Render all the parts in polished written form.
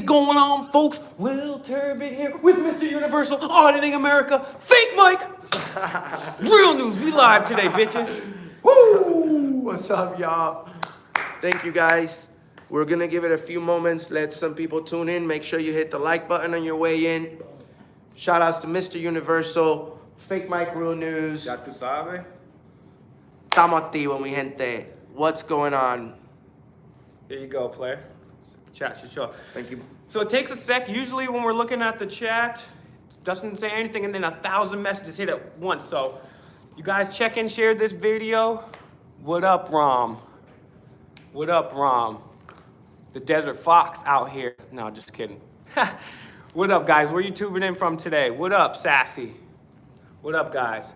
going on, folks? Will Turbot here with Mr. Universal, Auditing America, Fake Mike. Real news, we live today, bitches. Woo! What's up, y'all? Thank you, guys. We're gonna give it a few moments, let some people tune in. Make sure you hit the like button on your way in. Shout outs to Mr. Universal, Fake Mike, Real News. Ya tú sabes. Estamos activos, mi gente. What's going on? Here you go, player. Chat should show. Thank you. So it takes a sec. Usually when we're looking at the chat, it doesn't say anything, and then 1,000 messages hit at once. So you guys check and share this video. What up, Rom? What up, Rom? The Desert Fox out here. No, just kidding. What up, guys? Where you tubing in from today? What up, Sassy? What up, guys?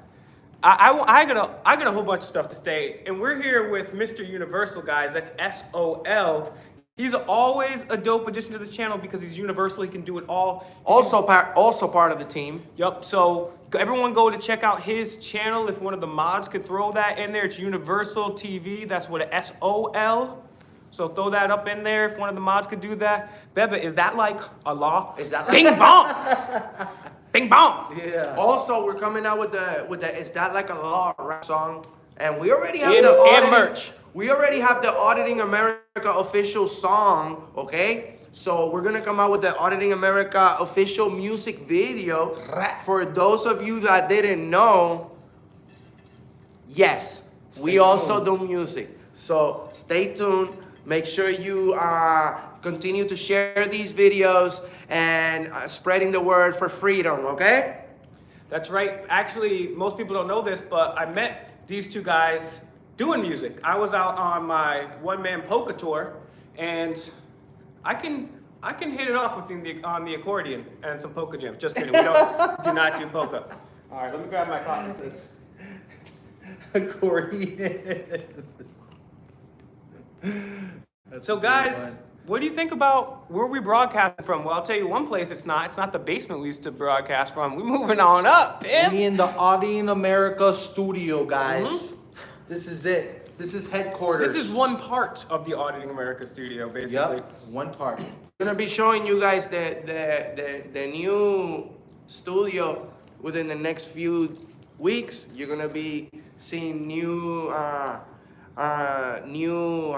I got a whole bunch of stuff to say, and we're here with Mr. Universal, guys. That's S-O-L. He's always a dope addition to this channel because he's universal. He can do it all. Also part of the team. Yup. So everyone go to check out his channel. If one of the mods could throw that in there, it's Universal TV. That's what a S-O-L. So throw that up in there if one of the mods could do that. Beba, is that like a law? Is that like Bing bong? Bing bong. Yeah. Also, we're coming out with the Is That Like a Law rap song, and we already have And the auditing, merch. We already have the Auditing America official song, okay? So we're gonna come out with the Auditing America official music video. For those of you that didn't know, yes, we also do music. So stay tuned. Make sure you continue to share these videos and spreading the word for freedom, okay? That's right. Actually, most people don't know this, but I met these two guys doing music. I was out on my one-man polka tour, and I can hit it off with on the accordion and some polka jams. Just kidding. We do not do polka. All right, let me grab my coffee, please. Accordion. So guys, what do you think about where we broadcasting from? Well, I'll tell you one place it's not. It's not the basement we used to broadcast from. We're moving on up, man. We in the Auditing America studio, guys. Mm-hmm. This is it. This is headquarters. This is one part of the Auditing America studio, basically. Yep, one part. We're gonna be showing you guys the new studio within the next few weeks. You're gonna be seeing new how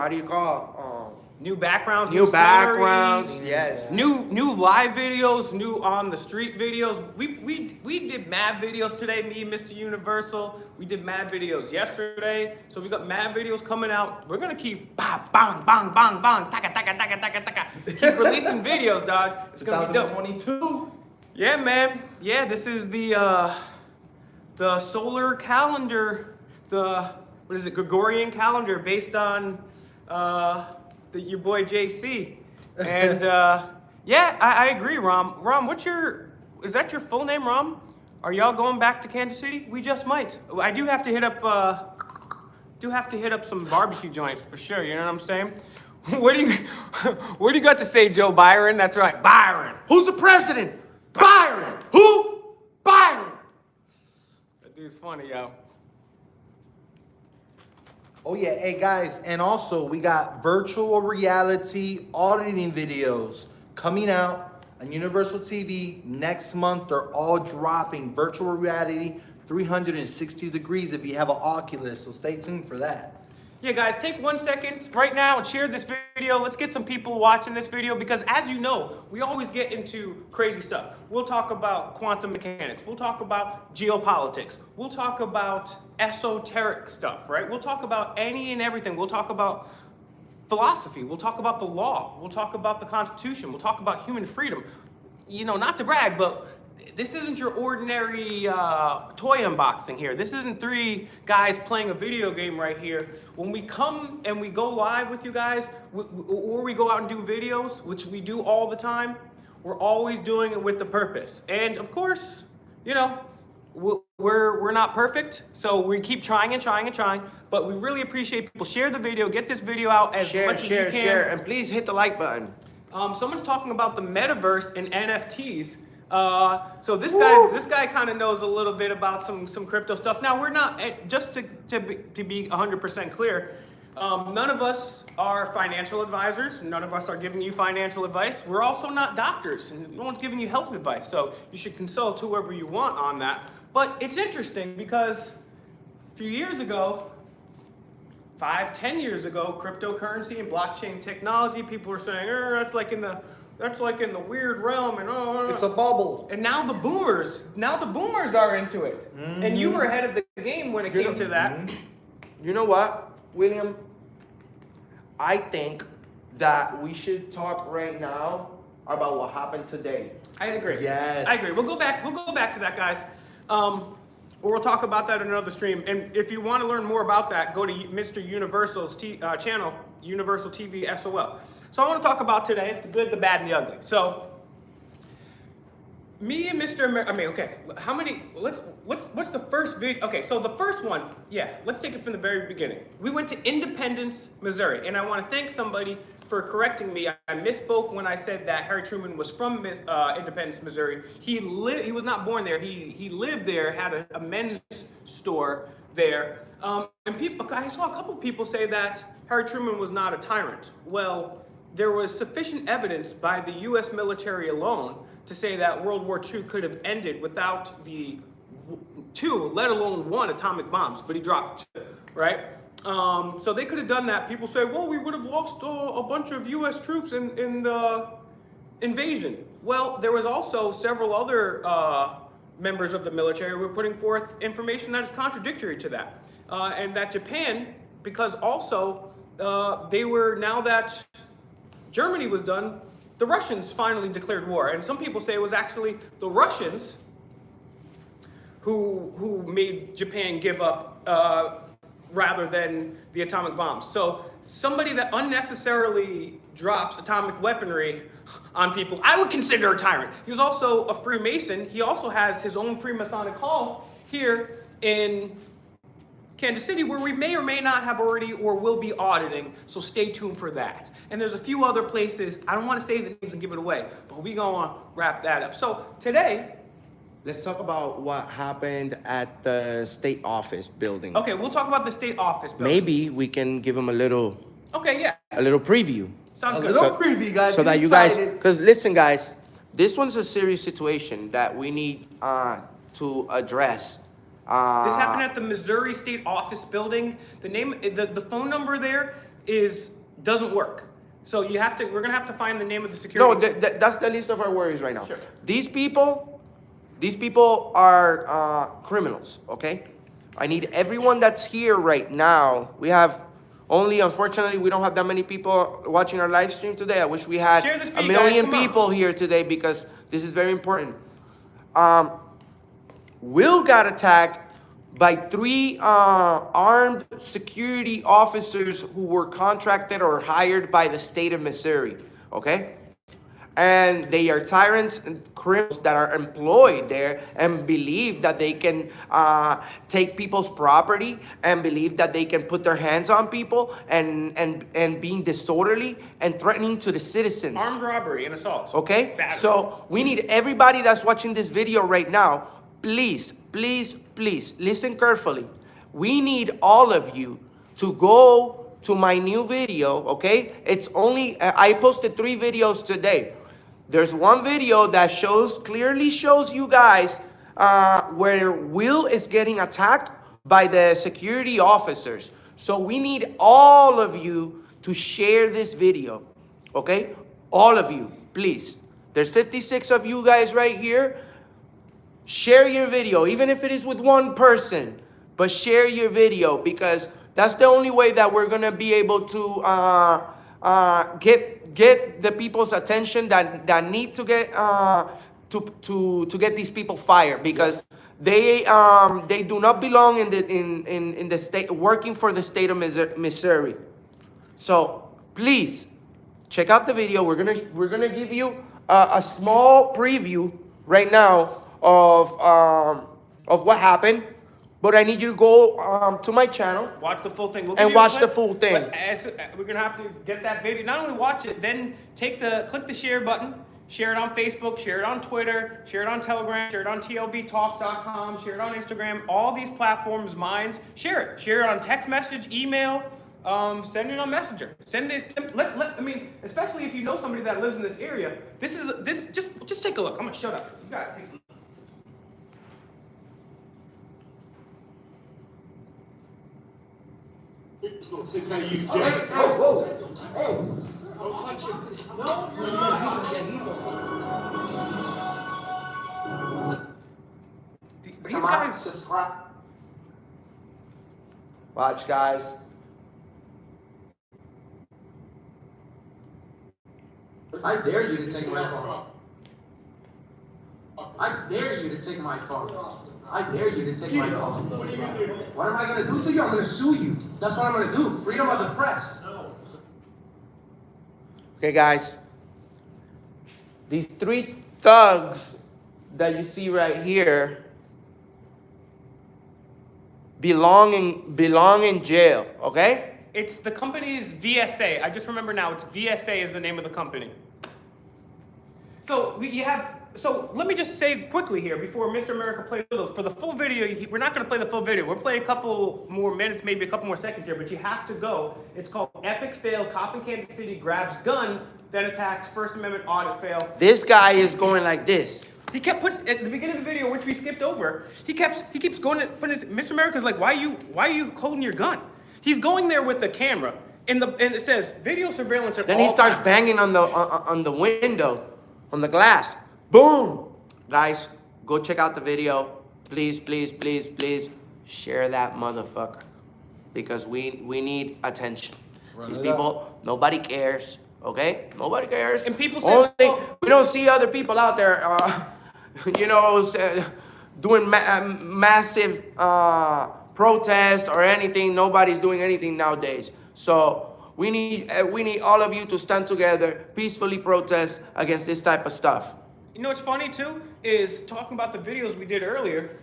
do you call New backgrounds, new backgrounds, sceneries, yes. New live videos, new on the street videos. We did mad videos today, me and Mr. Universal. We did mad videos yesterday. So we got mad videos coming out. We're gonna keep bang, bang, bang, bang, bang, taka, taka, taka, taka, taka. Keep releasing videos, dog. It's gonna be dope. 2022. Yeah, man. Yeah, this is the solar calendar, what is it, Gregorian calendar based on your boy JC. And yeah, I agree, Rom. Rom, is that your full name, Rom? Are y'all going back to Kansas City? We just might. I do have to hit up some barbecue joints for sure, you know what I'm saying? What do you got to say, Joe Byron? That's right, Byron. Who's the president? Byron. Who? Byron. That dude's funny, yo. Oh yeah, hey guys, and also we got virtual reality auditing videos coming out on Universal TV next month. They're all dropping virtual reality 360 degrees if you have an Oculus, so stay tuned for that. Yeah, guys, take 1 second right now and share this video. Let's get some people watching this video because, as you know, we always get into crazy stuff. We'll talk about quantum mechanics. We'll talk about geopolitics. We'll talk about esoteric stuff, right? We'll talk about any and everything. We'll talk about philosophy. We'll talk about the law. We'll talk about the Constitution. We'll talk about human freedom. You know, not to brag, but this isn't your ordinary toy unboxing here. This isn't three guys playing a video game right here. When we come and we go live with you guys, or we go out and do videos, which we do all the time, we're always doing it with the purpose. And of course, you know, we're not perfect, so we keep trying and trying and trying, but we really appreciate people. Share the video, get this video out as much as you can. Share, and please hit the like button. Someone's talking about the metaverse and NFTs. So this guy kind of knows a little bit about some crypto stuff. Now we're not, just to be 100% clear, None of us are financial advisors. None of us are giving you financial advice. We're also not doctors, and no one's giving you health advice. So you should consult whoever you want on that. But it's interesting because a few years ago, 5-10 years ago, cryptocurrency and blockchain technology, people were saying, that's like in the weird realm, and It's a bubble. And now the boomers are into it. Mm-hmm. And you were ahead of the game when it came to that. You know what, William? I think that we should talk right now about what happened today. I agree. Yes. I agree. We'll go back to that, guys. Or we'll talk about that in another stream. And if you want to learn more about that, go to Mr. Universal's channel, Universal TV SOL. So I want to talk about today the good, the bad, and the ugly. So me and Mr. okay. How many? What's the first video? Okay, so the first one, yeah. Let's take it from the very beginning. We went to Independence, Missouri, and I want to thank somebody for correcting me. I misspoke when I said that Harry Truman was from Independence, Missouri. He was not born there. He lived there. Had a men's store there. And I saw a couple people say that Harry Truman was not a tyrant. Well, there was sufficient evidence by the U.S. military alone to say that World War II could have ended without the two, let alone one, atomic bombs, but he dropped two, right? So they could have done that. People say, well, we would have lost a bunch of U.S. troops in the invasion. Well, there was also several other members of the military who were putting forth information that is contradictory to that. And that Japan, because also they were, now that Germany was done, the Russians finally declared war. And some people say it was actually the Russians who made Japan give up rather than the atomic bombs. So somebody that unnecessarily drops atomic weaponry on people, I would consider a tyrant. He was also a Freemason. He also has his own Freemasonic hall here in Kansas City, where we may or may not have already or will be auditing, so stay tuned for that. And there's a few other places, I don't want to say the names and give it away, but we're going to wrap that up. So today, Let's talk about what happened at the state office building. okay, we'll talk about the state office building. Maybe we can give them a little preview. Sounds A good. little preview, guys. So Get that you guys, excited. because listen, guys, this one's a serious situation that we need to address. This happened at the Missouri State Office building. The phone number there doesn't work. So we're gonna have to find the name of the security. No, that's the least of our worries right now. Sure. These people are criminals, okay? I need everyone that's here right now. We have unfortunately, we don't have that many people watching our live stream today. I wish we had Share this a feed, million guys. Come on. people here today because this is very important. Will got attacked by 3 armed security officers who were contracted or hired by the state of Missouri, okay? And they are tyrants and criminals that are employed there and believe that they can take people's property and believe that they can put their hands on people and being disorderly and threatening to the citizens. Armed robbery and assault. Okay? Battery. So we need everybody that's watching this video right now, please, please, please listen carefully. We need all of you to go to my new video, okay? It's only, I posted 3 videos today. There's one video that clearly shows you guys where Will is getting attacked by the security officers. So we need all of you to share this video, okay? All of you, please. There's 56 of you guys right here. Share your video, even if it is with one person, but share your video because that's the only way that we're gonna be able to get the people's attention that need to get to get these people fired because they do not belong in the state working for the state of Missouri. So please check out the video. We're gonna give you a small preview right now of what happened. But I need you to go to my channel. Watch the full thing. We'll And give you a watch clip, the full thing. but we're gonna have to get that video. Not only watch it, then click the share button, share it on Facebook, share it on Twitter, share it on Telegram, share it on tlbtalk.com, share it on Instagram. All these platforms, mine. Share it. Share it on text message, email, send it on Messenger. Send it. I mean, especially if you know somebody that lives in this area. Just take a look. I'm gonna shut up. You guys take a look. These Come on, guys. subscribe. Watch, guys. I dare you to take my phone. I dare you to take my phone. I dare you to take my phone. What are you gonna do? What am I gonna do to you? I'm gonna sue you. That's what I'm gonna do. Freedom of the press. Okay, guys. These three thugs that you see right here belong in jail, okay? It's the company's VSA. I just remember now. It's VSA is the name of the company. So So let me just say quickly here before Mr. America plays for the full video. We're not going to play the full video. We'll play a couple more minutes, maybe a couple more seconds here, but you have to go. It's called Epic Fail. Cop in Kansas City grabs gun, then attacks. First Amendment audit fail. This guy is going like this. He kept putting at the beginning of the video, which we skipped over. He keeps going to putting his, Mr. America's like, why are you holding your gun? He's going there with the camera, and it says video surveillance. Then he starts banging on the window, on the glass. Boom! Guys, go check out the video. Please, please, please, please share that motherfucker. Because we need attention. These people, nobody cares. Okay? Nobody cares. And people say, we don't see other people out there, doing massive protest or anything. Nobody's doing anything nowadays. So we need all of you to stand together, peacefully protest against this type of stuff. You know what's funny too is talking about the videos we did earlier.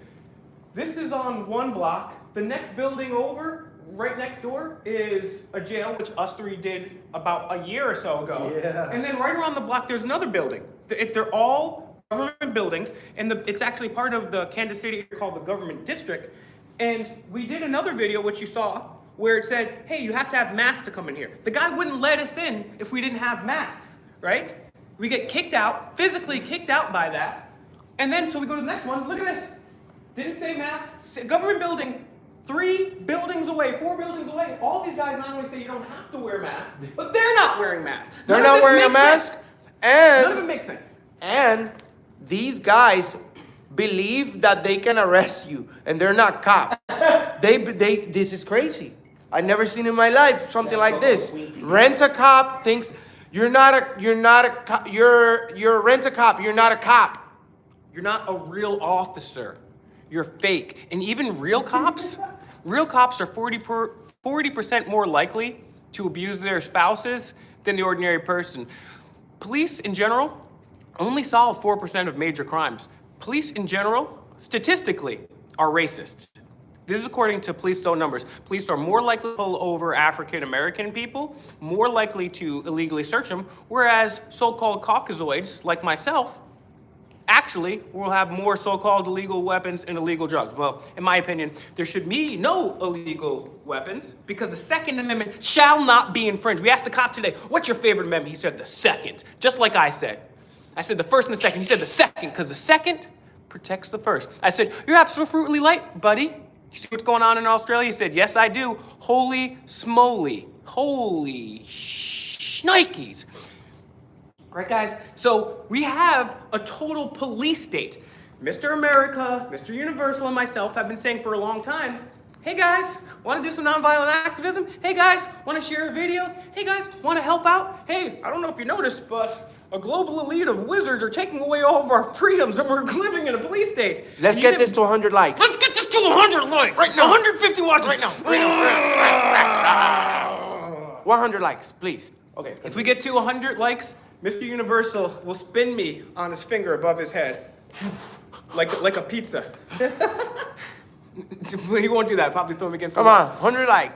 This is on one block. The next building over, right next door, is a jail, which us three did about a year or so ago. Yeah. And then right around the block, there's another building. They're all government buildings, and it's actually part of the Kansas City called the Government District. And we did another video, which you saw, where it said, hey, you have to have masks to come in here. The guy wouldn't let us in if we didn't have masks, right? We get kicked out, physically kicked out by that. And then, so we go to the next one. Look at this. Didn't say masks. Government building, 3 buildings away, 4 buildings away. All these guys not only say you don't have to wear masks, but they're not wearing masks. They're not wearing a mask. None of it makes sense. And these guys believe that they can arrest you, and they're not cops. This is crazy. I've never seen in my life something like this. Rent a cop thinks you're a rent a cop. You're not a cop. You're not a real officer. You're fake. And even real cops are 40% more likely to abuse their spouses than the ordinary person. Police in general only solve 4% of major crimes. Police in general, statistically, are racist. This is according to police own numbers. Police are more likely to pull over African American people, more likely to illegally search them, whereas so-called Caucasoids, like myself, actually will have more so-called illegal weapons and illegal drugs. Well, in my opinion, there should be no illegal weapons because the Second Amendment shall not be infringed. We asked the cop today, what's your favorite amendment? He said the second, just like I said. I said the first and the second. He said the second, because the second protects the first. I said, you're absolutely right, buddy. You see what's going on in Australia? He said, yes, I do. Holy smoly. Holy shnikes. All right, guys? So we have a total police state. Mr. America, Mr. Universal, and myself have been saying for a long time, hey, guys, want to do some nonviolent activism? Hey, guys, want to share videos? Hey, guys, want to help out? Hey, I don't know if you noticed, but a global elite of wizards are taking away all of our freedoms, and we're living in a police state. Let's get this to 100 likes. Let's get this to 100 likes. Right now. 150 watches. Right now. 100 likes, please. Okay. If we get to 100 likes, Mr. Universal will spin me on his finger above his head. like a pizza. He won't do that. Probably throw him against the Come wall. on, 100 like.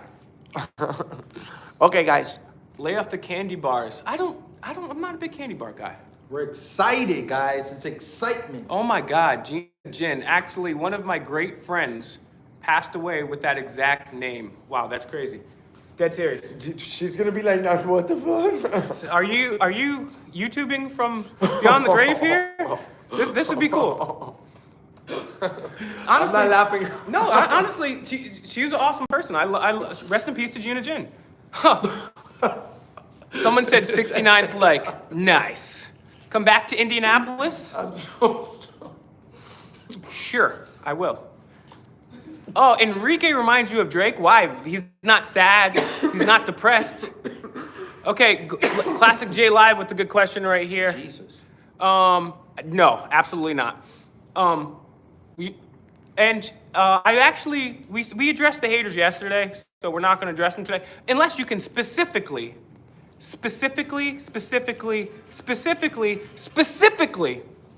Okay, guys. Lay off the candy bars. I'm not a big candy bar guy. We're excited, guys. It's excitement. Oh my God, Jin. Actually, one of my great friends passed away with that exact name. Wow, that's crazy. Dead serious. She's gonna be like, "Now what the fuck?" Are you YouTubing from beyond the grave here? This would be cool. Honestly, I'm not laughing. No, honestly, she's an awesome person. Rest in peace to Gina Jin. Huh. Someone said 69th like, nice. Come back to Indianapolis? I'm so sorry. Sure, I will. Oh, Enrique reminds you of Drake? Why? He's not sad. He's not depressed. Okay, Classic J Live with a good question right here. Jesus. No, absolutely not. We addressed the haters yesterday, so we're not going to address them today, unless you can specifically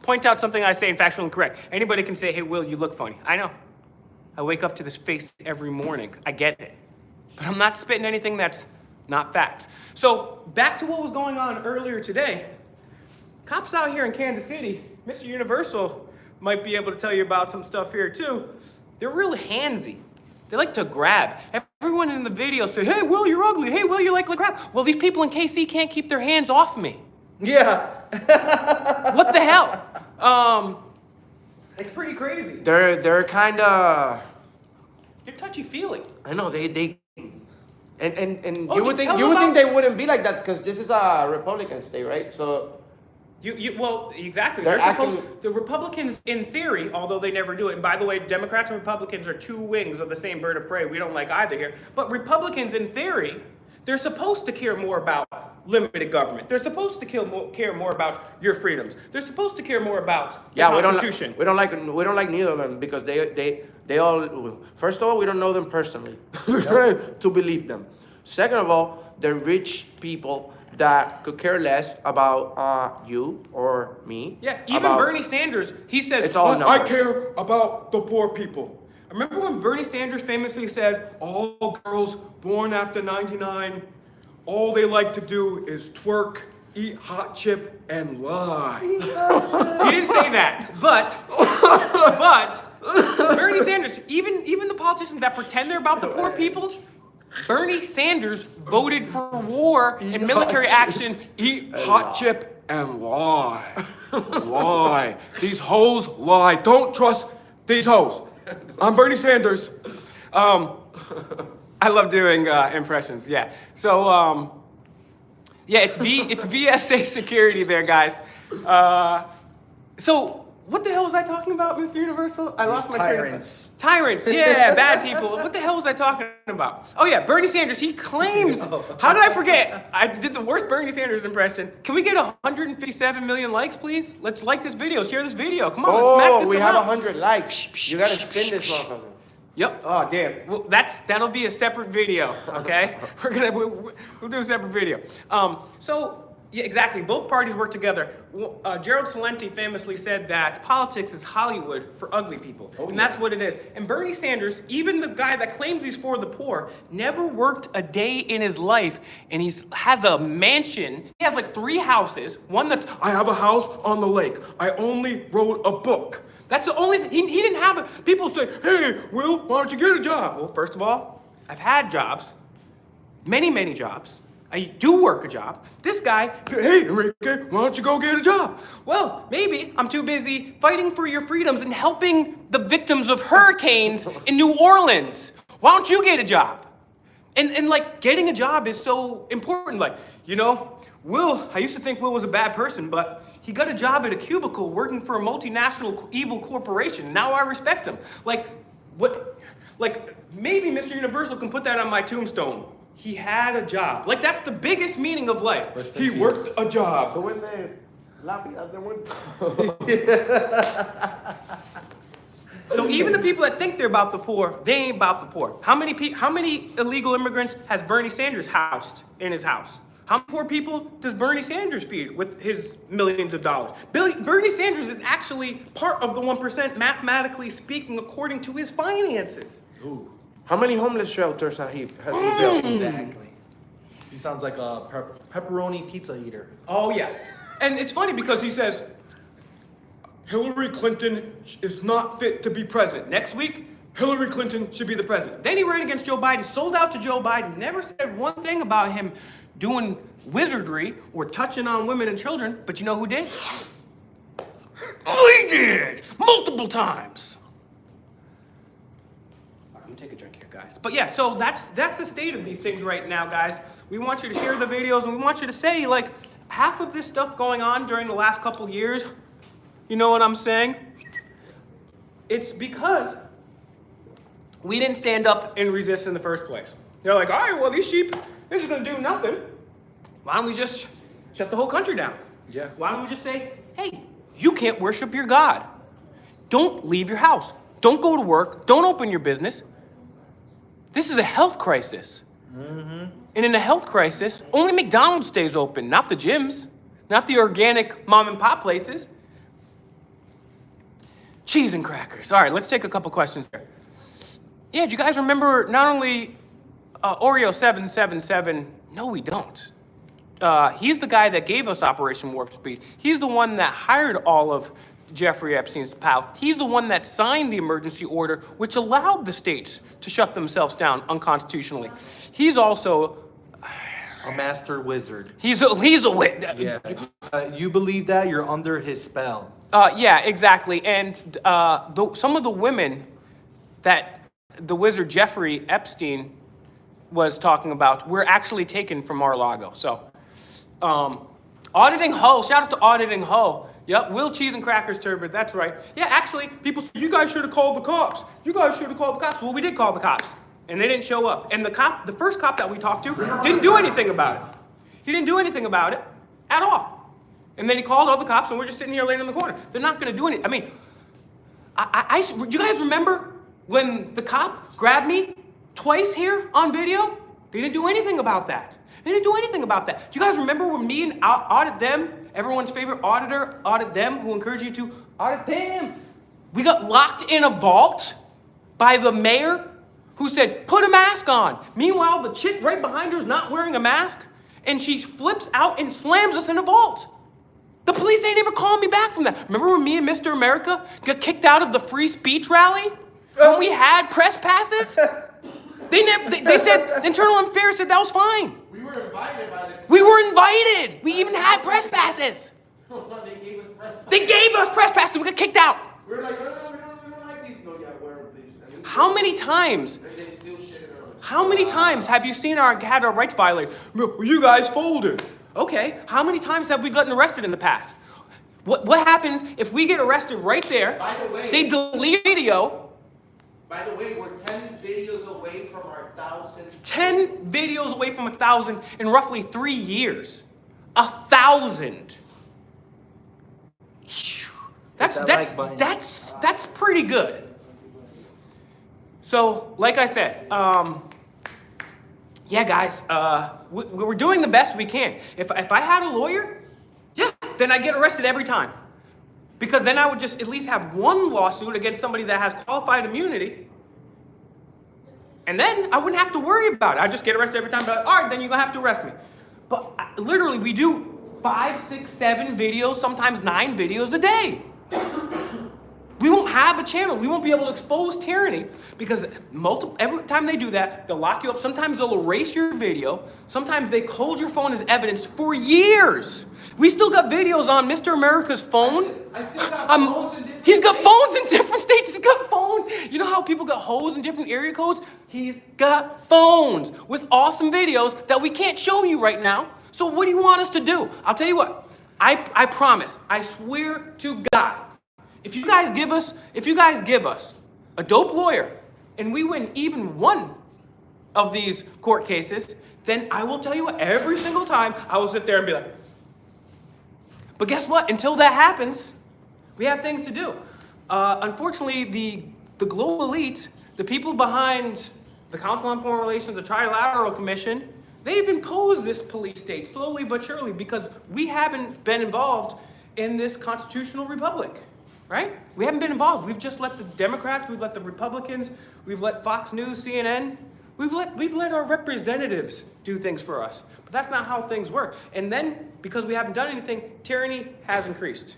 point out something I say in factual incorrect. Anybody can say, hey, Will, you look funny. I know. I wake up to this face every morning. I get it. But I'm not spitting anything that's not facts. So back to what was going on earlier today. Cops out here in Kansas City, Mr. Universal might be able to tell you about some stuff here too. They're really handsy. They like to grab. Everyone in the video say, hey, Will, you're ugly. Hey, Will, you like to grab. Well, these people in KC can't keep their hands off me. Yeah. What the hell? It's pretty crazy. They're kind of. They're touchy-feely. I know they. And Oh, you would think they wouldn't be like that because this is a Republican state, right? So. Well, exactly. They're The Republicans, in theory, although they never do it, and by the way, Democrats and Republicans are two wings of the same bird of prey. We don't like either here. But Republicans, in theory, they're supposed to care more about limited government. They're supposed to care more about your freedoms. They're supposed to care more about the Constitution. We don't like neither of them because they all. First of all, we don't know them personally to believe them. Second of all, they're rich people that could care less about you or me. Yeah, even Bernie Sanders, he says, it's all I care about the poor people. Remember when Bernie Sanders famously said, all girls born after 99, all they like to do is twerk, eat hot chip, and lie. He didn't say that, but Bernie Sanders, even the politicians that pretend they're about the poor people, Bernie Sanders voted for war and military action. Eat hot chip and lie. Lie. These hoes lie. Don't trust these hoes. I'm Bernie Sanders. I love doing impressions. Yeah. So yeah, it's VSA security there, guys. So what the hell was I talking about, Mr. Universal? I lost my train of thought. Tyrants, yeah, bad people. What the hell was I talking about? Oh yeah, Bernie Sanders, he claims, how did I forget? I did the worst Bernie Sanders impression. Can we get 157 million likes, please? Let's like this video, share this video. Come on, let's smack this we have around. 100 likes. You gotta spin this motherfucker. Yep. Oh damn. Well, that'll be a separate video. Okay. We'll do a separate video. So yeah, exactly. Both parties work together. Gerald Celente famously said that politics is Hollywood for ugly people, and that's what it is. And Bernie Sanders, even the guy that claims he's for the poor, never worked a day in his life, and has a mansion. He has like 3 houses. One that's I have a house on the lake. I only wrote a book. That's the only thing. He didn't have it. People say, hey, Will, why don't you get a job? Well, first of all, I've had jobs, many jobs. I do work a job. This guy, Hey, Enrique, why don't you go get a job? well, maybe I'm too busy fighting for your freedoms and helping the victims of hurricanes in New Orleans. Why don't you get a job? And like, getting a job is so important. Like, you know, Will, I used to think Will was a bad person, but he got a job at a cubicle working for a multinational evil corporation. Now I respect him. Like, what? Like, maybe Mr. Universal can put that on my tombstone. He had a job. Like, that's the biggest meaning of life. He worked a job. So even the people that think they're about the poor, they ain't about the poor. How many illegal immigrants has Bernie Sanders housed in his house? How many poor people does Bernie Sanders feed with his millions of dollars? Bernie Sanders is actually part of the 1%, mathematically speaking, according to his finances. Ooh, How many homeless shelters has he built? exactly. He sounds like a pepperoni pizza eater. Oh yeah. And it's funny because he says, Hillary Clinton is not fit to be president. Next week, Hillary Clinton should be the president. Then he ran against Joe Biden, sold out to Joe Biden, never said one thing about him doing wizardry or touching on women and children. But you know who did? We did! Multiple times. All right, let me take a drink here, guys. But yeah, so that's the state of these things right now, guys. We want you to share the videos, and we want you to say, like, half of this stuff going on during the last couple years, you know what I'm saying? It's because we didn't stand up and resist in the first place. They're like, all right, well, these sheep, they're just gonna do nothing. Why don't we just shut the whole country down? Yeah. Why don't we just say, hey, you can't worship your God. Don't leave your house. Don't go to work. Don't open your business. This is a health crisis. Mm-hmm. And in a health crisis, only McDonald's stays open, not the gyms, not the organic mom and pop places. Cheese and crackers. All right, let's take a couple questions here. Yeah, do you guys remember not only Oreo 777? No, we don't. He's the guy that gave us Operation Warp Speed. He's the one that hired all of Jeffrey Epstein's pal. He's the one that signed the emergency order, which allowed the states to shut themselves down unconstitutionally. He's also A master wizard. he's a Yeah. You believe that? You're under his spell. Yeah, exactly. And some of the women that the wizard Jeffrey Epstein was talking about were actually taken from Mar-a-Lago. So, Auditing Hull, shout out to Auditing Hull. Yep, Will Cheese and Crackers Turbot, that's right. Yeah, actually, people say, you guys should have called the cops. You guys should have called the cops. Well, we did call the cops, and they didn't show up. And the first cop that we talked to didn't do anything about it. He didn't do anything about it at all. And then he called all the cops, and we're just sitting here laying in the corner. They're not going to do anything. I mean, do you guys remember when the cop grabbed me twice here on video? They didn't do anything about that. They didn't do anything about that. Do you guys remember when me and Audit Them, everyone's favorite auditor, Audit Them, who encouraged you to audit them, we got locked in a vault by the mayor who said, put a mask on. Meanwhile, the chick right behind her is not wearing a mask, and she flips out and slams us in a vault. The police ain't ever called me back from that. Remember when me and Mr. America got kicked out of the free speech rally? When we had press passes? They said, Internal Affairs said that was fine. We were invited by the... We were invited. We even had press passes. They gave us press passes. They gave us press passes. We got kicked out. We were like, no, we don't like these. No, yeah, wear them, please. How many times? They still shit on us. How many times have you seen had our rights violated? Well, you guys folded. Okay. How many times have we gotten arrested in the past? What happens if we get arrested right there? By the way, they delete video. By the way, we're 10 videos away from our 1,000. 10 videos away from 1,000 in roughly 3 years. 1,000. That's pretty good. So, like I said, yeah, guys, we're doing the best we can. If I had a lawyer, yeah, then I'd get arrested every time. Because then I would just at least have one lawsuit against somebody that has qualified immunity. And then I wouldn't have to worry about it. I'd just get arrested every time. But like, all right, then you're going to have to arrest me. But literally, we do 5, 6, 7 videos, sometimes 9 videos a day. We won't have a channel. We won't be able to expose tyranny because every time they do that, they'll lock you up. Sometimes they'll erase your video. Sometimes they hold your phone as evidence for years. We still got videos on Mr. America's phone. I still got phones in different He's got states. phones in different states. He's got phones. You know how people got hoes in different area codes? He's got phones with awesome videos that we can't show you right now. So what do you want us to do? I'll tell you what. I promise. I swear to God. If you guys give us a dope lawyer and we win even one of these court cases, then I will tell you what, every single time I will sit there and be like, but guess what? Until that happens, we have things to do. Unfortunately, the global elite, the people behind the Council on Foreign Relations, the Trilateral Commission, they've imposed this police state slowly but surely because we haven't been involved in this constitutional republic. Right? We haven't been involved. We've just let the Democrats, we've let the Republicans, we've let Fox News, CNN, we've let our representatives do things for us. But that's not how things work. And then, because we haven't done anything, tyranny has increased.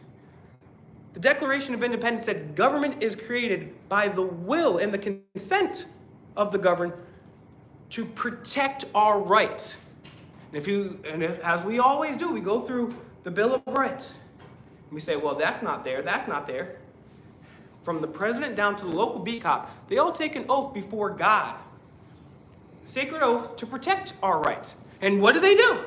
The Declaration of Independence said government is created by the will and the consent of the governed to protect our rights. And as we always do, we go through the Bill of Rights. And we say, well, that's not there, that's not there. From the president down to the local beat cop, they all take an oath before God. Sacred oath to protect our rights. And what do they do?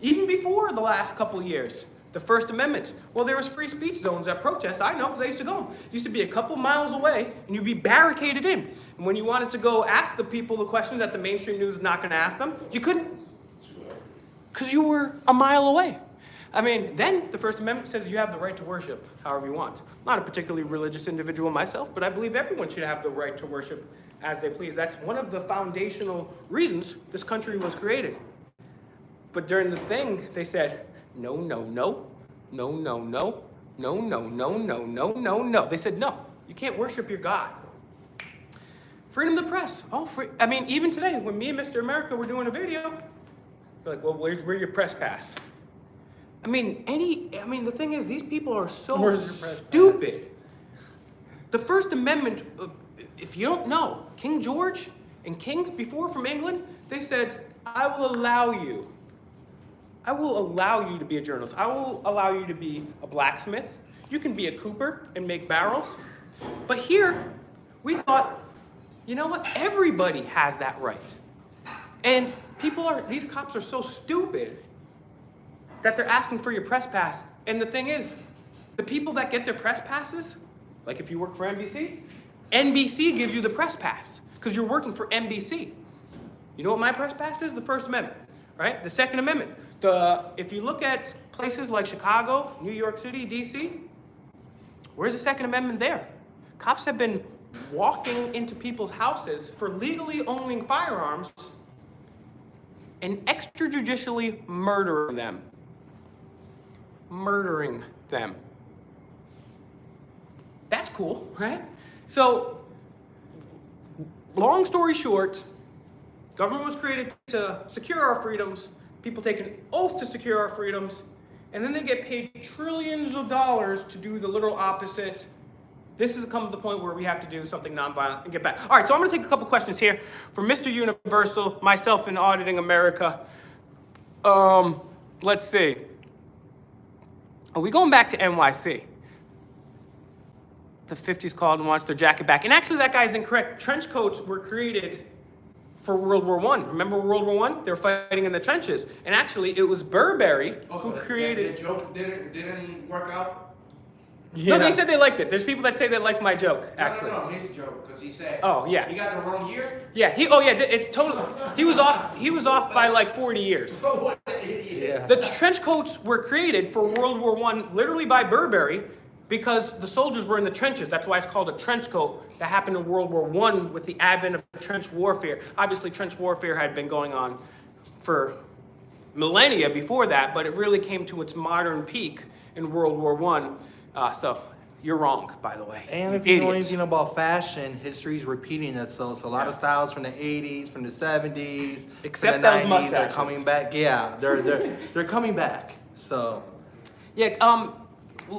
Even before the last couple years, the First Amendment. Well, there was free speech zones at protests. I know, because I used to go. It used to be a couple miles away, and you'd be barricaded in. And when you wanted to go ask the people the questions that the mainstream news is not going to ask them, you couldn't. Because you were a mile away. I mean, then the First Amendment says you have the right to worship however you want. I'm not a particularly religious individual myself, but I believe everyone should have the right to worship as they please. That's one of the foundational reasons this country was created. But during the thing, they said, no, no, no, no, no, no, no, no, no, no, no, no, no. They said, no, you can't worship your God. Freedom of the press. Oh, free. I mean, even today, when me and Mr. America were doing a video, they're like, well, where's your press pass? I mean, the thing is, these people are so stupid. The First Amendment, if you don't know, King George and kings before from England, they said, I will allow you to be a journalist. I will allow you to be a blacksmith. You can be a cooper and make barrels. But here, we thought, you know what? Everybody has that right. And these cops are so stupid that they're asking for your press pass. And the thing is, the people that get their press passes, like if you work for NBC, NBC gives you the press pass because you're working for NBC. You know what my press pass is? The First Amendment, right? The Second Amendment. If you look at places like Chicago, New York City, DC, where's the Second Amendment there? Cops have been walking into people's houses for legally owning firearms and extrajudicially murdering them. Murdering them. That's cool, right? So, long story short, government was created to secure our freedoms. People take an oath to secure our freedoms, and then they get paid trillions of dollars to do the literal opposite. This has come to the point where we have to do something nonviolent and get back. All right, so I'm going to take a couple questions here from Mr. Universal, myself in Auditing America. Let's see. Are we going back to NYC? The 50s called and wants their jacket back. And actually, that guy's incorrect. Trench coats were created for World War I. Remember World War I? They were fighting in the trenches. And actually, it was Burberry who created... The joke didn't work out? No, they said they liked it. There's people that say they like my joke, actually. No, his joke, because he said... Oh, yeah. He got the wrong year? Yeah, it's totally... He was off by like 40 years. What an idiot. Yeah. The trench coats were created for World War I literally by Burberry because the soldiers were in the trenches. That's why it's called a trench coat. That happened in World War I with the advent of trench warfare. Obviously, trench warfare had been going on for millennia before that, but it really came to its modern peak in World War I. So you're wrong, by the way. And if you know anything about fashion, history's repeating itself. So a lot of styles from the 80s, from the 70s, Except from the those 90s mustaches. are coming back. Yeah, they're coming back. So Yeah, I'm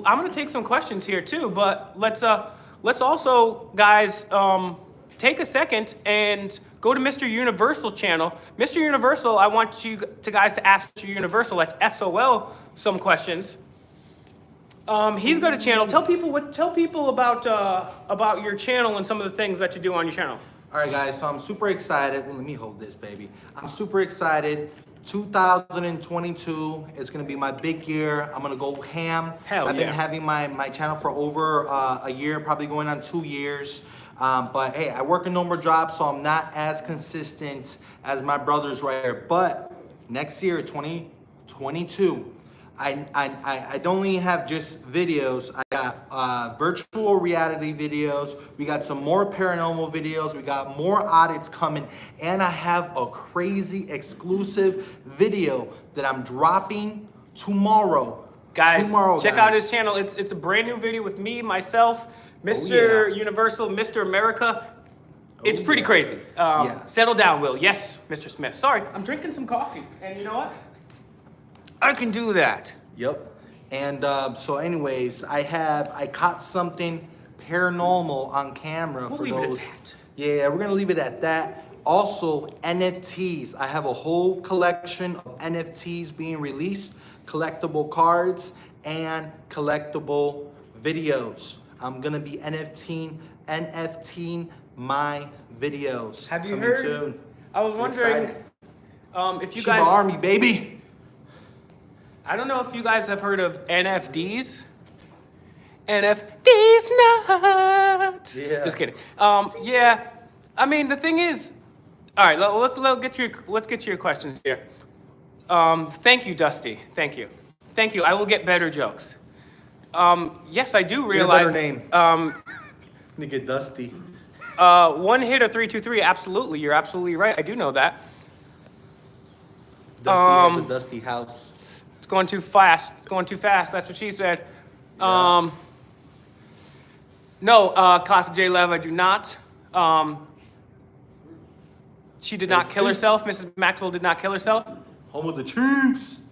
gonna take some questions here too, but let's also, guys, take a second and go to Mr. Universal channel. Mr. Universal, I want you guys to ask Mr. Universal, that's SOL, some questions. He's got a channel. Tell people about your channel and some of the things that you do on your channel. all right, guys. So I'm super excited. Well, let me hold this, baby. I'm super excited. 2022 is gonna be my big year. I'm gonna go ham. Hell I've yeah. been having my channel for over a year, probably going on 2 years. But hey, I work a number of jobs, so I'm not as consistent as my brothers right here. But next year, 2022, I don't only have just videos. I got virtual reality videos. We got some more paranormal videos. We got more audits coming. And I have a crazy exclusive video that I'm dropping tomorrow. Guys, check out his channel. It's a brand new video with me, myself, Mr. Universal, Mr. America. It's pretty crazy. Settle down, Will. Yes, Mr. Smith. Sorry, I'm drinking some coffee. And you know what? I can do that. Yep. And so anyways, I caught something paranormal on camera We'll for leave it at those. that. Yeah, we're gonna leave it at that. Also, NFTs. I have a whole collection of NFTs being released, collectible cards and collectible videos. I'm gonna be NFTing my videos. Have you coming heard? soon. I was I'm wondering excited. if you Shiba guys. Army, baby. I don't know if you guys have heard of NFDs. NFDs nuts. Yeah. Just kidding. Yeah. I mean, the thing is, all right. Let's get to your questions here. Thank you, Dusty. Thank you. I will get better jokes. Yes, I do Get a realize. better name. Nigga Dusty. One hit or 323. Absolutely, you're absolutely right. I do know that. Dusty has a dusty house. It's going too fast. That's what she said. No, Classic J Lev, I do not. She did not kill herself. Mrs. Maxwell did not kill herself. Home of the Chiefs.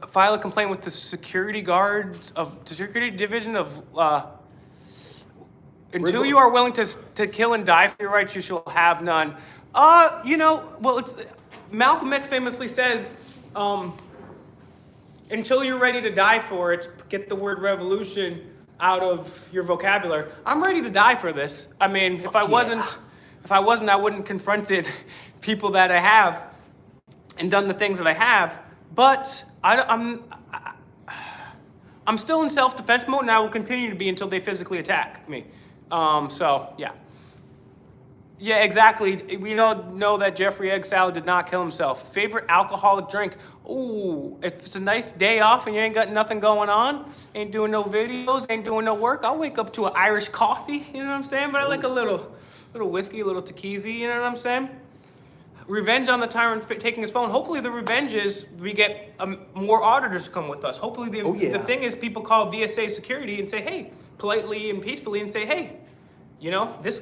File a complaint with the security guards of the security division of. Until you are willing to kill and die for your rights, you shall have none. It's Malcolm X famously says, until you're ready to die for it, get the word revolution out of your vocabulary. I'm ready to die for this. I mean, if I wasn't, I wouldn't confronted people that I have and done the things that I have. But I'm still in self-defense mode, and I will continue to be until they physically attack me. Yeah, exactly. We don't know that Jeffrey Egg Salad did not kill himself. Favorite alcoholic drink? Ooh, if it's a nice day off and you ain't got nothing going on, ain't doing no videos, ain't doing no work, I'll wake up to an Irish coffee, you know what I'm saying? But I like a little whiskey, a little tequila, you know what I'm saying? Revenge on the tyrant taking his phone. Hopefully the revenge is we get more auditors to come with us. Hopefully the thing is people call VSA security and say, hey, politely and peacefully and say, hey, these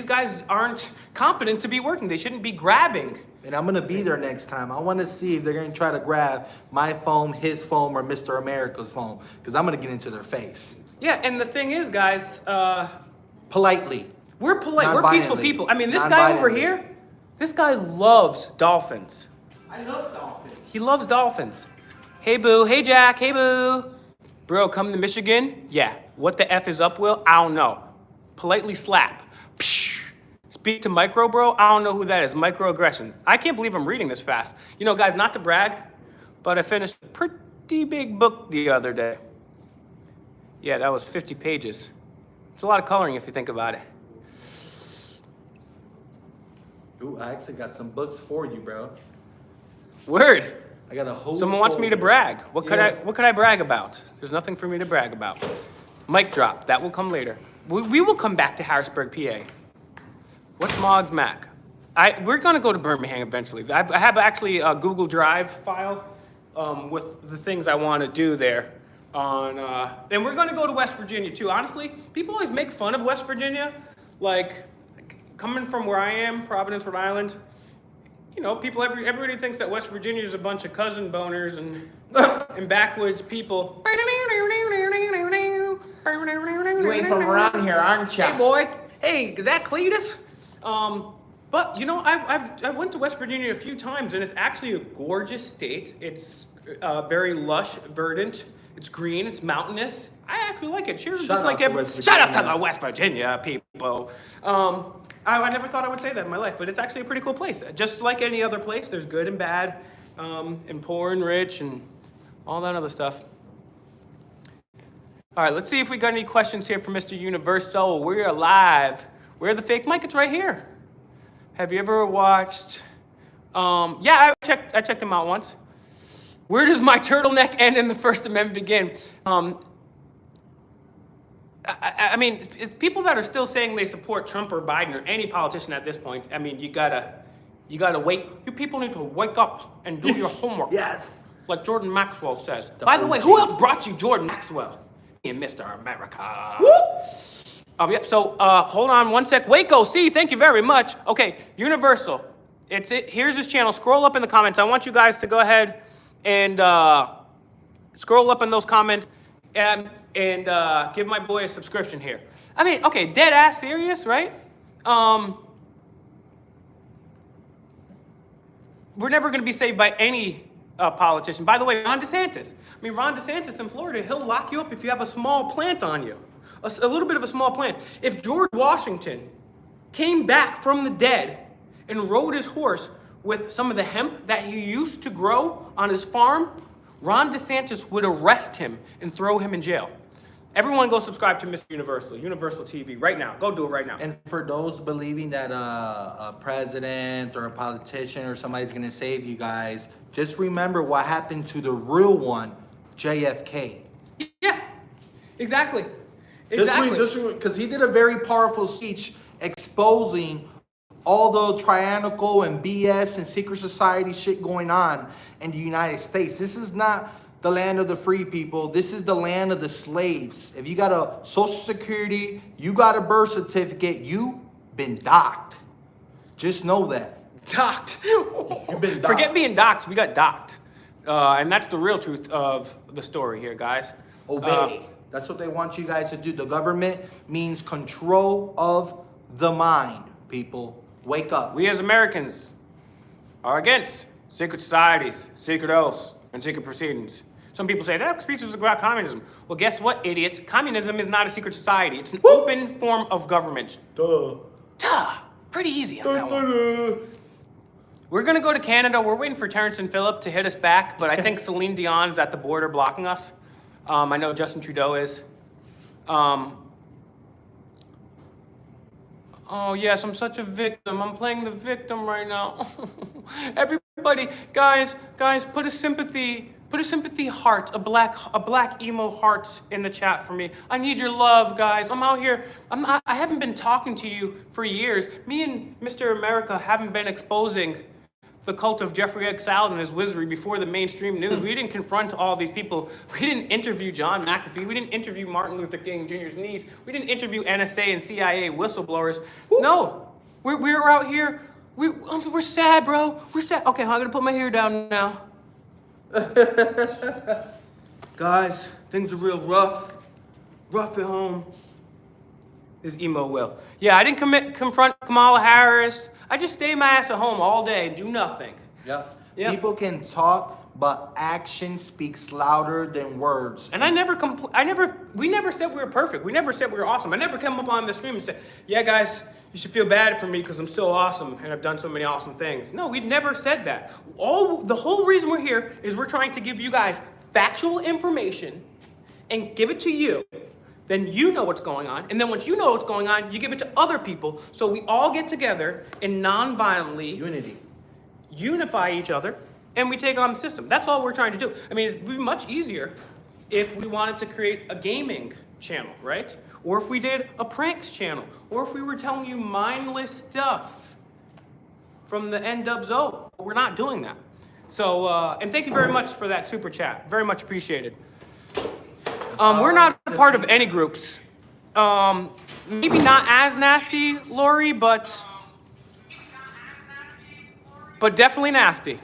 guys aren't competent to be working. They shouldn't be grabbing. And I'm gonna be there next time. I want to see if they're gonna try to grab my phone, his phone, or Mr. America's phone, because I'm gonna get into their face. Yeah, and the thing is, guys, Politely. we're polite. We're peaceful Non-violently. people. I mean, this guy over Non-violently. here, this guy loves dolphins. I love dolphins. He loves dolphins. Hey, boo. Hey, Jack. Hey, boo. Bro, come to Michigan? Yeah. What the F is up, Will? I don't know. Politely slap. Psh. Speak to micro, bro? I don't know who that is. Microaggression. I can't believe I'm reading this fast. Guys, not to brag, but I finished a pretty big book the other day. Yeah, that was 50 pages. It's a lot of coloring if you think about it. Ooh, I actually got some books for you, bro. Word. I got a whole. Someone wants me to folder. brag. What could Yeah. I brag about? There's nothing for me to brag about. Mic drop. That will come later. We will come back to Harrisburg, PA. What's Mog's Mac? We're gonna go to Birmingham eventually. I have actually a Google Drive file with the things I want to do there. And we're gonna go to West Virginia too. Honestly, people always make fun of West Virginia, like coming from where I am, Providence, Rhode Island. Everybody thinks that West Virginia is a bunch of cousin boners and backwoods people. You ain't from around here, aren't ya? Hey boy, hey, is that Cletus? But I went to West Virginia a few times, and it's actually a gorgeous state. It's very lush, verdant. It's green. It's mountainous. I actually like it. Sure, Shout just out like to every. West Shout out to Virginia. the West Virginia people. I never thought I would say that in my life, but it's actually a pretty cool place. Just like any other place, there's good and bad, and poor and rich, and all that other stuff. All right, let's see if we got any questions here from Mr. Universal. We're live. Where the fake mic? It's right here. Have you ever watched? Yeah, I checked him out once. Where does my turtleneck end and the First Amendment begin? I mean, if people that are still saying they support Trump or Biden or any politician at this point, I mean, you gotta wait. You people need to wake up and do your homework. Yes. Like Jordan Maxwell says. The By the way, OG. who else brought you Jordan Maxwell? And Mr. America. Yep, so hold on one sec. Waco, see, thank you very much. Okay, Universal. Here's his channel. Scroll up in the comments. I want you guys to go ahead and scroll up in those comments and give my boy a subscription here. I mean, okay, dead ass serious, right? We're never going to be saved by any politician. By the way, Ron DeSantis. I mean, Ron DeSantis in Florida, he'll lock you up if you have a small plant on you. A little bit of a small plant. If George Washington came back from the dead and rode his horse with some of the hemp that he used to grow on his farm, Ron DeSantis would arrest him and throw him in jail. Everyone go subscribe to Mr. Universal, Universal TV, right now. Go do it right now. And for those believing that a president or a politician or somebody's gonna save you guys, just remember what happened to the real one, JFK. Yeah, exactly. Because he did a very powerful speech exposing all the tyrannical and BS and secret society shit going on in the United States. This is not the land of the free people. This is the land of the slaves. If you got a social security, you got a birth certificate, you've been docked. Just know that. Docked. You've been docked. Forget being docked, we got docked. And that's the real truth of the story here, guys. Obey. That's what they want you guys to do. The government means control of the mind, people. Wake up. We as Americans are against secret societies, secret oaths, and secret proceedings. Some people say that speech is about communism. Well, guess what, idiots? Communism is not a secret society. It's an open form of government. Duh. Pretty easy on that one. We're gonna go to Canada. We're waiting for Terrence and Phillip to hit us back, but I think Celine Dion's at the border blocking us. I know Justin Trudeau is. Oh yes, I'm such a victim. I'm playing the victim right now. Everybody, guys, put a sympathy heart, a black emo heart in the chat for me. I need your love, guys. I'm out here. I haven't been talking to you for years. Me and Mr. America haven't been exposing the cult of Jeffrey Egg Salad and his wizardry before the mainstream news. We didn't confront all these people. We didn't interview John McAfee. We didn't interview Martin Luther King Jr.'s niece. We didn't interview NSA and CIA whistleblowers. No, we're out here. We're sad, bro. We're sad. Okay, I'm gonna put my hair down now. Guys, things are real rough at home. Is emo Will. Yeah, I didn't confront Kamala Harris. I just stay my ass at home all day and do nothing. Yep. Yep. People can talk, but action speaks louder than words. And we never said we were perfect. We never said we were awesome. I never came up on the stream and said, yeah, guys, you should feel bad for me because I'm so awesome and I've done so many awesome things. No, we never said that. The whole reason we're here is we're trying to give you guys factual information and give it to you. Then you know what's going on. And then once you know what's going on, you give it to other people. So we all get together and non-violently unify each other and we take on the system. That's all we're trying to do. I mean, it'd be much easier if we wanted to create a gaming channel, right? Or if we did a pranks channel, or if we were telling you mindless stuff from the NWO. But we're not doing that. So, and thank you very much for that super chat. Very much appreciated. We're not a part of any groups. Maybe not as nasty, Lori, but definitely nasty.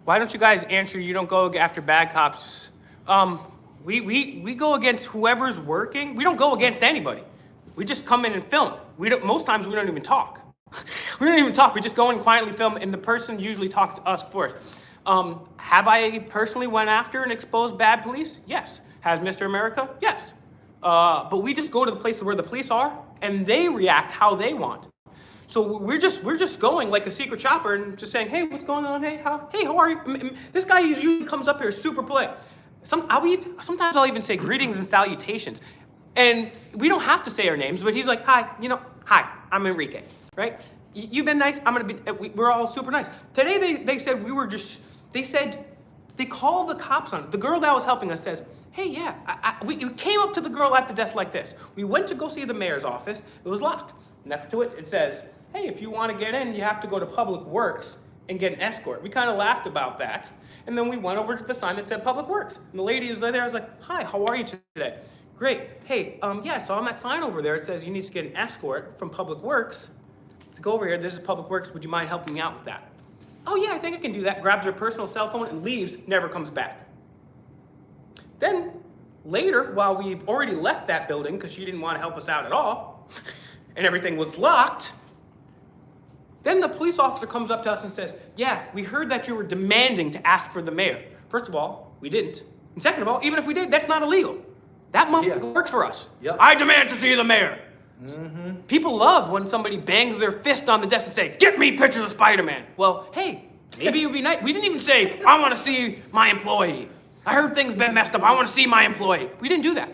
Why don't you guys answer? You don't go after bad cops. We go against whoever's working. We don't go against anybody. We just come in and film. Most times we don't even talk. We don't even talk. We just go in quietly film, and the person usually talks to us first. Have I personally went after and exposed bad police? Yes. Has Mr. America? Yes. But we just go to the places where the police are, and they react how they want. So we're just going like a secret shopper and just saying, hey, what's going on? Hey, how are you? This guy usually comes up here super polite. Sometimes I'll even say greetings and salutations. And we don't have to say our names, but he's like, hi, I'm Enrique, right? You've been nice. We're all super nice. Today they said they called the cops on it. The girl that was helping us says, hey, yeah, we came up to the girl at the desk like this. We went to go see the mayor's office. It was locked. Next to it, it says, hey, if you want to get in, you have to go to Public Works and get an escort. We kind of laughed about that. And then we went over to the sign that said Public Works. And the lady is there. I was like, hi, how are you today? Great. Hey, yeah, so on that sign over there, it says you need to get an escort from Public Works to go over here. This is Public Works. Would you mind helping me out with that? Oh yeah, I think I can do that. Grabs her personal cell phone and leaves, never comes back. Then later, while we've already left that building because she didn't want to help us out at all, and everything was locked, then the police officer comes up to us and says, yeah, we heard that you were demanding to ask for the mayor. First of all, we didn't. And second of all, even if we did, that's not illegal. That works for us. Yep. I demand to see the mayor. People love when somebody bangs their fist on the desk and say, get me pictures of Spider-Man. Well, hey, maybe it would be nice. We didn't even say, I want to see my employee. I heard things been messed up. I want to see my employee. We didn't do that.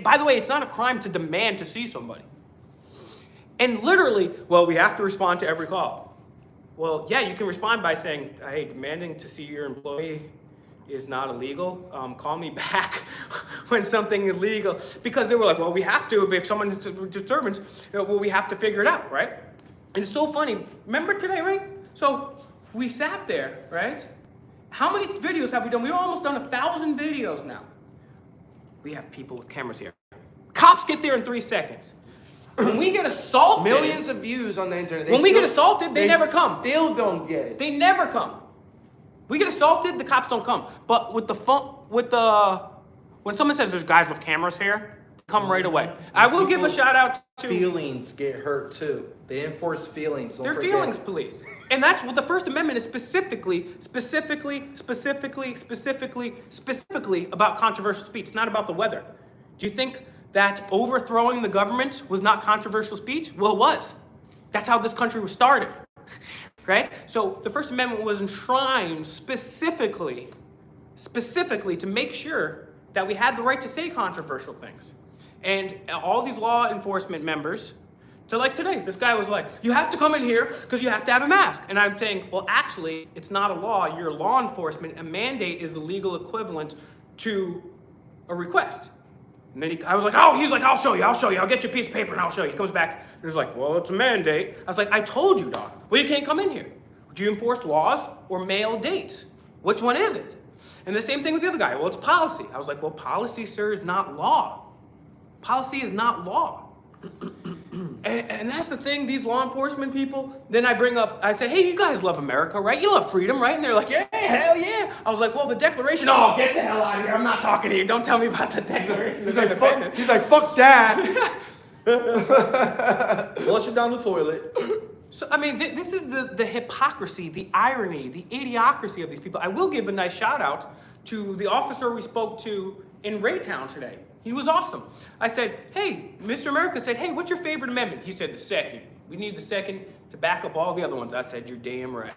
By the way, it's not a crime to demand to see somebody. And literally, well, we have to respond to every call. Well, yeah, you can respond by saying, hey, demanding to see your employee is not illegal. Call me back when something illegal, because they were like, well, we have to, if someone determines, well, we have to figure it out, right? And it's so funny. Remember today, right? So we sat there, right? How many videos have we done? We've almost done 1,000 videos now. We have people with cameras here. Cops get there in 3 seconds. When we get assaulted, Millions of views on the internet. When we get assaulted, they never come. Still don't get it. They never come. We get assaulted, the cops don't come. But with when someone says there's guys with cameras here, come right away. I will give a shout out to feelings get hurt too. They enforce feelings. They're feelings police. And that's what the First Amendment is specifically about controversial speech. It's not about the weather. Do you think that overthrowing the government was not controversial speech? Well, it was. That's how this country was started. Right? So the First Amendment was enshrined specifically to make sure that we had the right to say controversial things. And all these law enforcement members, so like today, this guy was like, you have to come in here because you have to have a mask. And I'm saying, well, actually, it's not a law. You're law enforcement. A mandate is the legal equivalent to a request. And then I was like, oh, he's like, I'll show you. I'll get you a piece of paper and I'll show you. He comes back and he's like, well, it's a mandate. I was like, I told you, dog. Well, you can't come in here. Do you enforce laws or mail dates? Which one is it? And the same thing with the other guy. Well, it's policy. I was like, well, policy, sir, is not law. Policy is not law. And that's the thing, these law enforcement people, then I say, hey, you guys love America, right? You love freedom, right? And they're like, yeah, hell yeah. I was like, well, the Declaration, oh, get the hell out of here. I'm not talking to you. Don't tell me about the Declaration. He's like, fuck that. Flush it down the toilet. So, I mean, this is the hypocrisy, the irony, the idiocracy of these people. I will give a nice shout out to the officer we spoke to in Raytown today. He was awesome. I said, hey, Mr. America said, hey, what's your favorite amendment? He said, the second. We need the second to back up all the other ones. I said, you're damn right.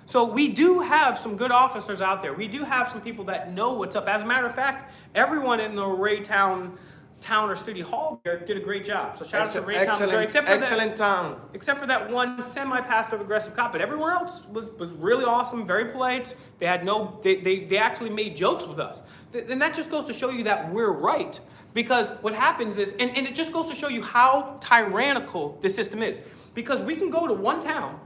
So we do have some good officers out there. We do have some people that know what's up. As a matter of fact, everyone in the Raytown town or city hall there did a great job. So shout out to Raytown, Missouri. Excellent town. Except for that one semi-passive aggressive cop, but everywhere else was really awesome, very polite. They had they actually made jokes with us. And that just goes to show you that we're right. Because what happens is, and it just goes to show you how tyrannical this system is. Because we can go to one town,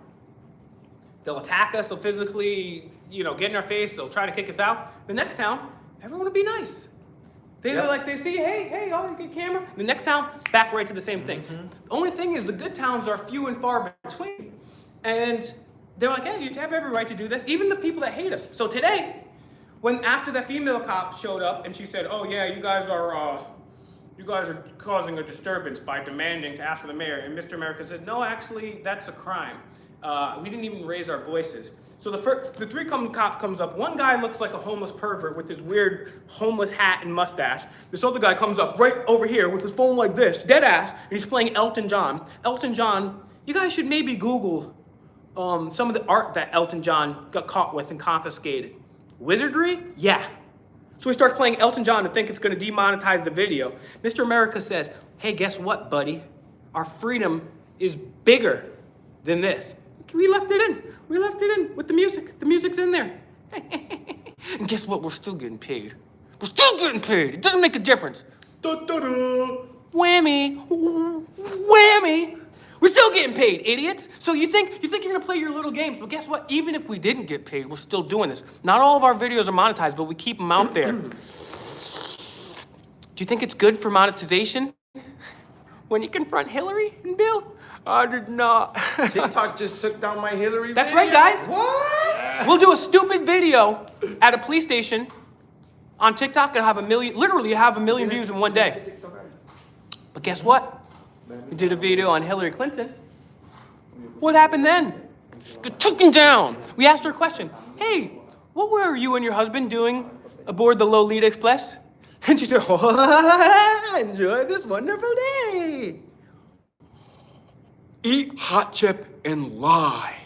they'll attack us, they'll physically, get in our face, they'll try to kick us out. The next town, everyone will be nice. They see, hey, oh, you get camera. The next town, back right to the same thing. The only thing is the good towns are few and far between. And they're like, hey, you have every right to do this. Even the people that hate us. So today, after that female cop showed up and she said, oh yeah, you guys are causing a disturbance by demanding to ask for the mayor. And Mr. America said, no, actually, that's a crime. We didn't even raise our voices. So the three cop comes up. One guy looks like a homeless pervert with his weird homeless hat and mustache. This other guy comes up right over here with his phone like this, dead ass, and he's playing Elton John. Elton John, you guys should maybe Google some of the art that Elton John got caught with and confiscated. Wizardry? Yeah. So he starts playing Elton John to think it's going to demonetize the video. Mr. America says, hey, guess what, buddy? Our freedom is bigger than this. We left it in. We left it in with the music. The music's in there. And guess what? We're still getting paid. We're still getting paid. It doesn't make a difference. Da-da-da. Whammy. Whammy. We're still getting paid, idiots. So you think you're gonna play your little games, but guess what? Even if we didn't get paid, we're still doing this. Not all of our videos are monetized, but we keep them out there. Do you think it's good for monetization? when you confront Hillary and Bill? I did not. TikTok just took down my Hillary That's video. right, guys. What? We'll do a stupid video at a police station on TikTok and have literally have a million views in one day. But guess what? We did a video on Hillary Clinton. What happened then? Got taken down. We asked her a question. Hey, what were you and your husband doing aboard the Lolita Express? And she said, oh, enjoy this wonderful day. Eat hot chip and lie.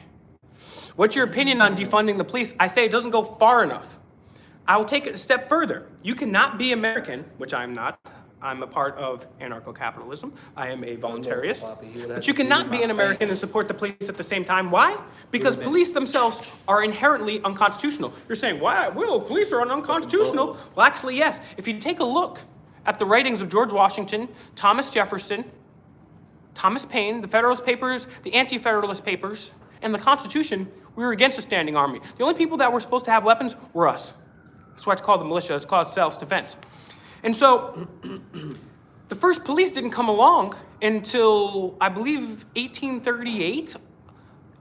What's your opinion on defunding the police? I say it doesn't go far enough. I will take it a step further. You cannot be American, which I'm not. I'm a part of anarcho-capitalism. I am a voluntarist. But you cannot be an American and support the police at the same time. Why? Because police themselves are inherently unconstitutional. You're saying, why? Well, police are unconstitutional. Well, actually, yes. If you take a look at the writings of George Washington, Thomas Jefferson, Thomas Paine, the Federalist Papers, the Anti-Federalist Papers, and the Constitution, we were against a standing army. The only people that were supposed to have weapons were us. That's why it's called the militia. It's called self-defense. And so, the first police didn't come along until, I believe, 1838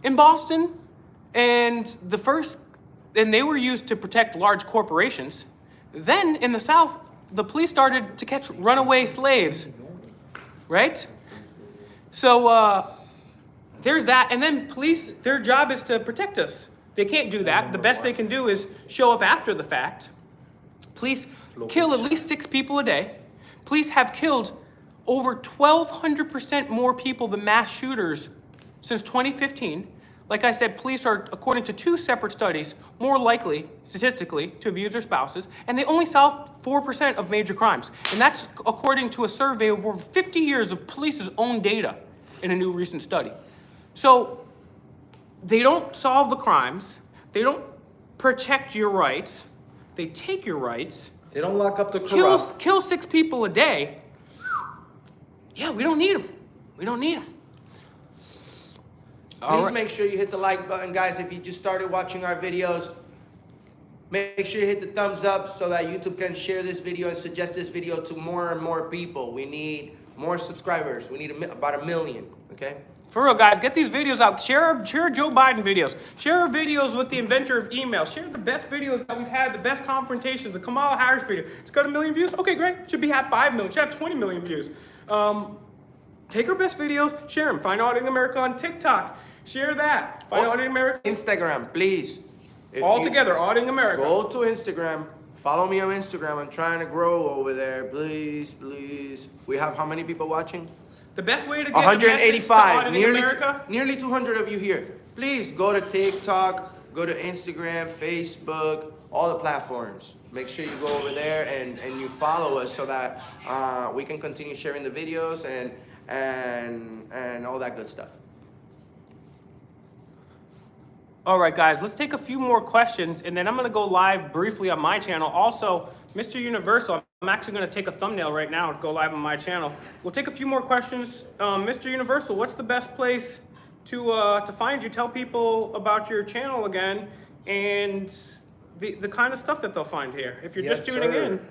in Boston. And they were used to protect large corporations. Then, in the South, the police started to catch runaway slaves, right? So, there's that. And then police, their job is to protect us. They can't do that. The best they can do is show up after the fact. Police kill at least 6 people a day. Police have killed over 1,200% more people than mass shooters since 2015. Like I said, police are, according to 2 separate studies, more likely, statistically, to abuse their spouses, and they only solve 4% of major crimes. And that's according to a survey of over 50 years of police's own data in a new recent study. So, they don't solve the crimes, they don't protect your rights, they take your rights, They don't lock up the corrupt. kill 6 people a day. Yeah, we don't need them. We don't need them. Please make sure you hit the like button, guys. If you just started watching our videos, make sure you hit the thumbs up so that YouTube can share this video and suggest this video to more and more people. We need more subscribers. We need about 1 million, okay? For real, guys, get these videos out. Share Joe Biden videos. Share our videos with the inventor of email. Share the best videos that we've had, the best confrontations, the Kamala Harris video. It's got 1 million views. Okay, great. Should have 5 million. Should have 20 million views. Take our best videos, share them. Find Auditing America on TikTok. Share that. Find Auditing America. Instagram, please. All together, Auditing America. Go to Instagram. Follow me on Instagram. I'm trying to grow over there. Please, please. We have how many people watching? The best way to get 185. America. Nearly 200 of you here. Please go to TikTok, go to Instagram, Facebook, all the platforms. Make sure you go over there and you follow us so that we can continue sharing the videos and all that good stuff. All right, guys, let's take a few more questions, and then I'm going to go live briefly on my channel. Also, Mr. Universal, I'm actually going to take a thumbnail right now to go live on my channel. We'll take a few more questions. Mr. Universal, what's the best place to find you? Tell people about your channel again and the kind of stuff that they'll find here if you're just tuning in.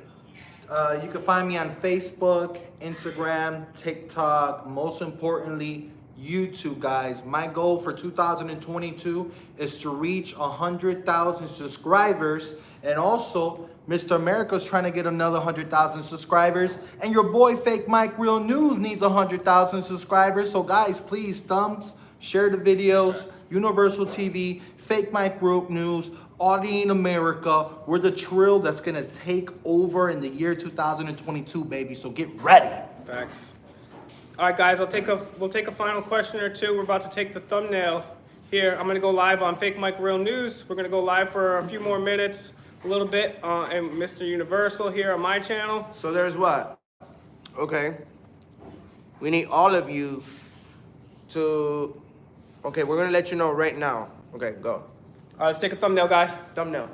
You can find me on Facebook, Instagram, TikTok, most importantly, YouTube, guys. My goal for 2022 is to reach 100,000 subscribers, and also Mr. America's trying to get another 100,000 subscribers, and your boy Fake Mike Real News needs 100,000 subscribers. So guys, please thumbs, share the videos. Universal TV, Fake Mike Real News, Auditing America. We're the trill that's gonna take over in the year 2022, baby. So get ready. Thanks. All right, guys, we'll take a final question or two. We're about to take the thumbnail here. I'm going to go live on Fake Mike Real News. We're going to go live for a few more minutes, a little bit, and Mr. Universal here on my channel. So there's what? Okay. We need all of you to... Okay, we're going to let you know right now. Okay, go. All right, let's take a thumbnail, guys. Thumbnail.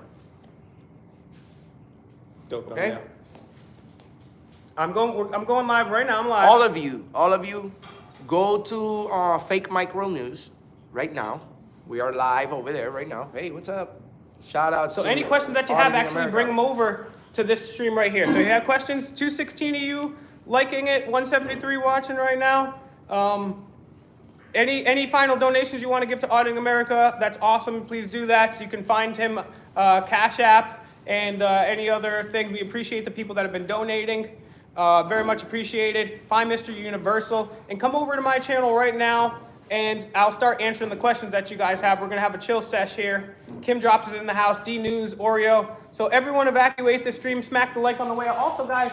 Dope Okay. thumbnail. I'm going live right now. I'm live. All of you, go to Fake Micro News right now. We are live over there right now. Hey, what's up? Shout out. So any questions that you have, actually bring them over to this stream right here. So if you have questions, 216 of you, liking it, 173 watching right now. Any final donations you want to give to Auditing America, that's awesome. Please do that. So you can find him Cash App and any other thing. We appreciate the people that have been donating. Very much appreciated. Find Mr. Universal and come over to my channel right now and I'll start answering the questions that you guys have. We're going to have a chill sesh here. Kim Drops is in the house, D News, Oreo. So everyone evacuate the stream, smack the like on the way out. Also, guys,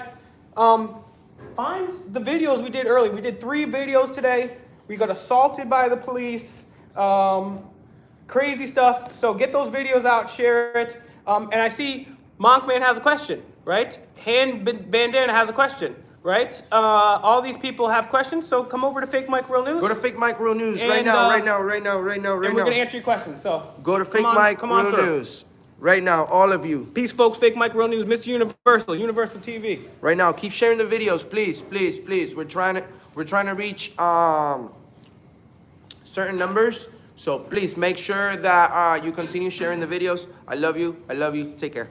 find the videos we did early. We did 3 videos today. We got assaulted by the police, crazy stuff. So get those videos out, share it. And I see Monkman has a question, right? Bandana has a question, right? All these people have questions, so come over to Fake Mike Real News. Go to Fake Mike Real News And, right now. and we're gonna answer your questions. So Go to Fake come on- Mike come on Real through. News right now, all of you. Peace, folks. Fake Mike Real News, Mr. Universal, Universal TV. Right now, keep sharing the videos, please, please, please. We're trying to reach certain numbers, so please make sure that you continue sharing the videos. I love you. I love you. Take care.